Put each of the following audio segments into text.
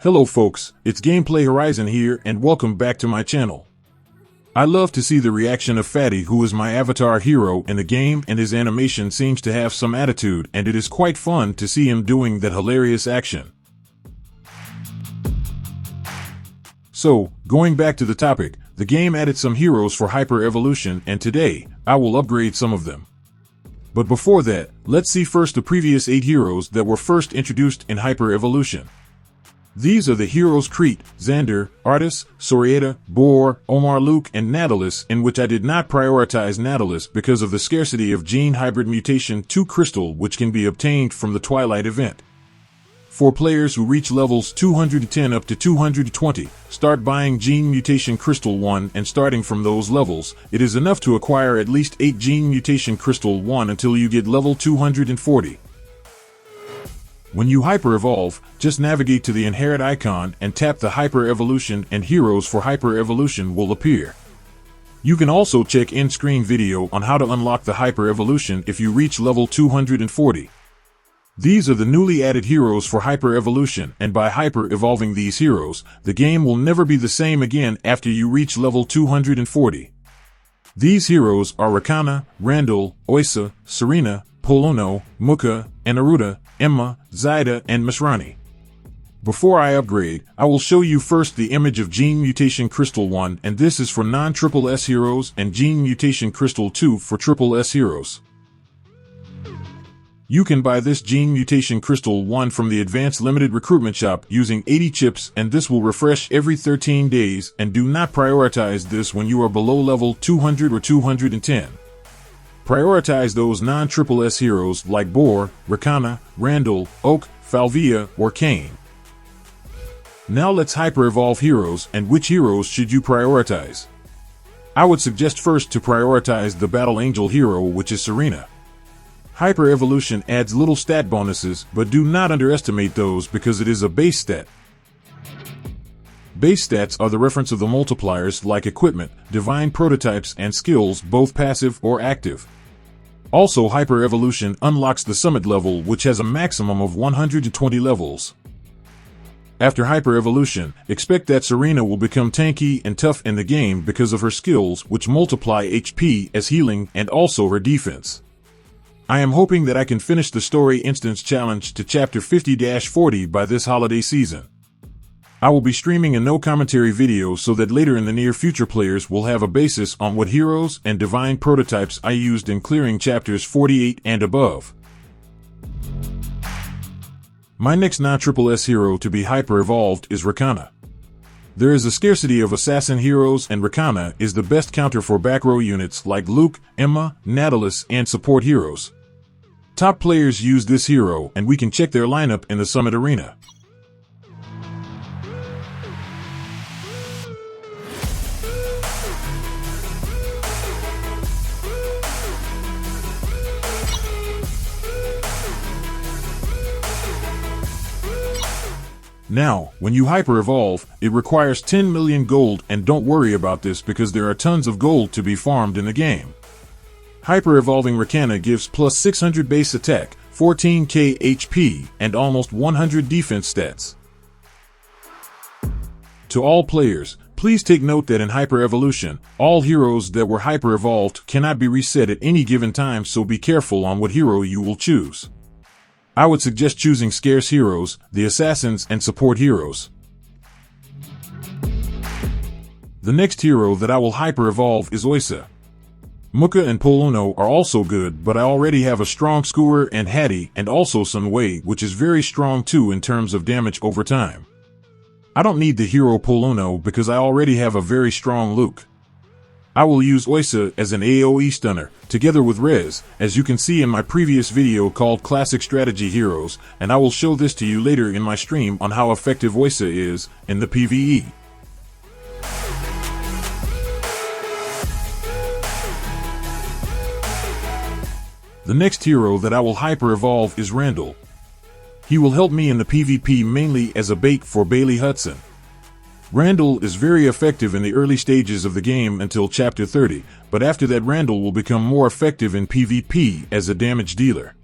Hello folks, it's Gameplay Horizon here and welcome back to my channel. I love to see the reaction of Fatty, who is my avatar hero in the game, and his animation seems to have some attitude, and it is quite fun to see him doing that hilarious action. So, going back to the topic, the game added some heroes for Hyper Evolution, and today, I will upgrade some of them. But before that, let's see first the previous 8 heroes that were first introduced in Hyper Evolution. These are the Heroes Crete, Xander, Artis, Sorrieta, Bohr, Omar Luke, and Nadilus, in which I did not prioritize Nadilus because of the scarcity of Gene Hybrid Mutation 2 Crystal, which can be obtained from the Twilight event. For players who reach levels 210 up to 220, start buying Gene Mutation Crystal 1, and starting from those levels, it is enough to acquire at least 8 Gene Mutation Crystal 1 until you get level 240. When you Hyper Evolve, just navigate to the Inherit icon and tap the Hyper Evolution, and heroes for Hyper Evolution will appear. You can also check in-screen video on how to unlock the Hyper Evolution if you reach level 240. These are the newly added heroes for Hyper Evolution, and by Hyper Evolving these heroes, the game will never be the same again after you reach level 240. These heroes are Rakkana, Randall, Oisa, Serena, Polono, Muka, Anaruta, Emma, Zaida, and Masrani. Before I upgrade, I will show you first the image of Gene Mutation Crystal 1, and this is for non-Triple S heroes, and Gene Mutation Crystal 2 for Triple S heroes. You can buy this Gene Mutation Crystal 1 from the Advanced Limited Recruitment Shop using 80 chips, and this will refresh every 13 days, and do not prioritize this when you are below level 200 or 210. Prioritize those non-Triple S heroes like Bohr, Rakkana, Randall, Oak, Falvia, or Kane. Now let's hyper-evolve heroes, and which heroes should you prioritize? I would suggest first to prioritize the Battle Angel hero, which is Serena. Hyper-evolution adds little stat bonuses, but do not underestimate those because it is a base stat. Base stats are the reference of the multipliers like equipment, divine prototypes, and skills, both passive or active. Also, Hyper Evolution unlocks the summit level, which has a maximum of 120 levels. After Hyper Evolution, expect that Serena will become tanky and tough in the game because of her skills, which multiply HP as healing and also her defense. I am hoping that I can finish the Story Instance Challenge to Chapter 50-40 by this holiday season. I will be streaming a no-commentary video so that later in the near future players will have a basis on what heroes and divine prototypes I used in clearing chapters 48 and above. My next non-Triple S hero to be hyper-evolved is Rakkana. There is a scarcity of assassin heroes, and Rakkana is the best counter for back row units like Luke, Emma, Nadilus, and support heroes. Top players use this hero, and we can check their lineup in the Summit Arena. Now, when you hyper-evolve, it requires 10 million gold, and don't worry about this because there are tons of gold to be farmed in the game. Hyper-evolving Rakkana gives plus 600 base attack, 14k HP, and almost 100 defense stats. To all players, please take note that in Hyper Evolution, all heroes that were hyper-evolved cannot be reset at any given time, so be careful on what hero you will choose. I would suggest choosing scarce heroes, the assassins, and support heroes. The next hero that I will hyper-evolve is Oisa. Muka and Polono are also good, but I already have a strong Skewer and Hattie, and also Sun Wei, which is very strong too in terms of damage over time. I don't need the hero Polono because I already have a very strong Luke. I will use Oisa as an AoE stunner, together with Rez, as you can see in my previous video called Classic Strategy Heroes, and I will show this to you later in my stream on how effective Oisa is in the PvE. The next hero that I will hyper-evolve is Randall. He will help me in the PvP mainly as a bait for Bailey Hudson. Randall is very effective in the early stages of the game until Chapter 30, but after that Randall will become more effective in PvP as a damage dealer.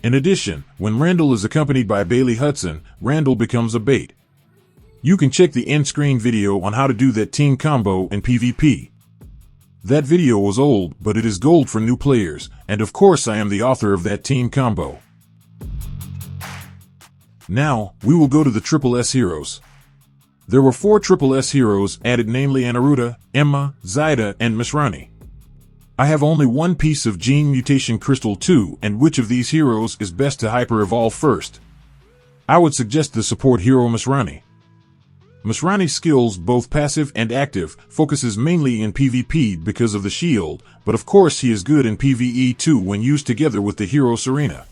In addition, when Randall is accompanied by Bailey Hudson, Randall becomes a bait. You can check the end screen video on how to do that team combo in PvP. That video was old, but it is gold for new players, and of course I am the author of that team combo. Now, we will go to the Triple S heroes. There were 4 Triple S heroes added, namely Anaruta, Emma, Zaida, and Masrani. I have only one piece of Gene Mutation Crystal 2, and which of these heroes is best to hyper-evolve first? I would suggest the Support Hero Masrani. Masrani's skills, both passive and active, focuses mainly in PvP because of the shield, but of course he is good in PvE too when used together with the hero Serena.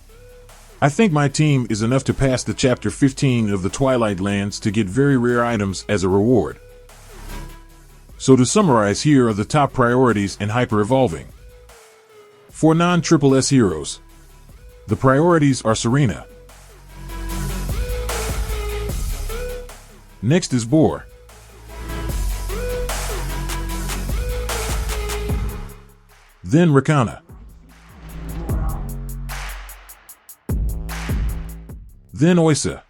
I think my team is enough to pass the Chapter 15 of the Twilight Lands to get very rare items as a reward. So to summarize, here are the top priorities in hyper-evolving. For non-Triple S heroes, the priorities are Serena. Next is Bohr. Then Rakkana. Then Oisa.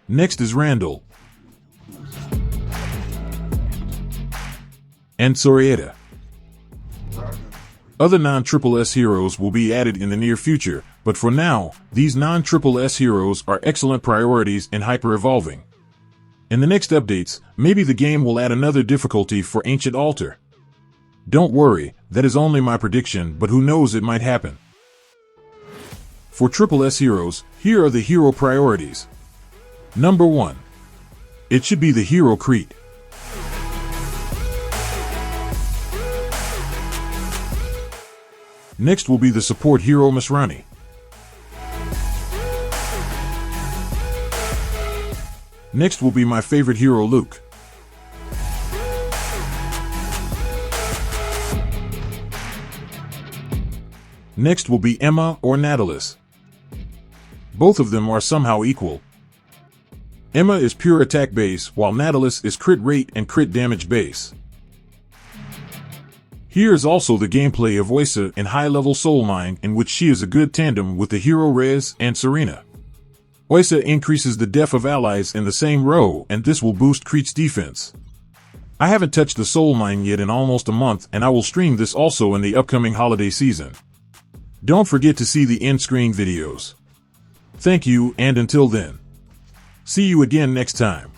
Next is Randall. And Sorrieta. Other non-Triple S heroes will be added in the near future, but for now, these non-Triple S heroes are excellent priorities in hyper-evolving. In the next updates, maybe the game will add another difficulty for Ancient Altar. Don't worry, that is only my prediction, but who knows, it might happen. For Triple S heroes, here are the hero priorities. Number 1. It should be the Hero Crete. Next will be the Support Hero Masrani. Next will be my favorite hero, Luke. Next will be Emma or Nadilus. Both of them are somehow equal. Emma is pure attack base, while Nadilus is crit rate and crit damage base. Here is also the gameplay of Oisa in high-level Soul Mine, in which she is a good tandem with the Hero Rez and Serena. Oisa increases the def of allies in the same row, and this will boost Crete's defense. I haven't touched the Soul Mine yet in almost a month, and I will stream this also in the upcoming holiday season. Don't forget to see the end screen videos. Thank you, and until then, see you again next time.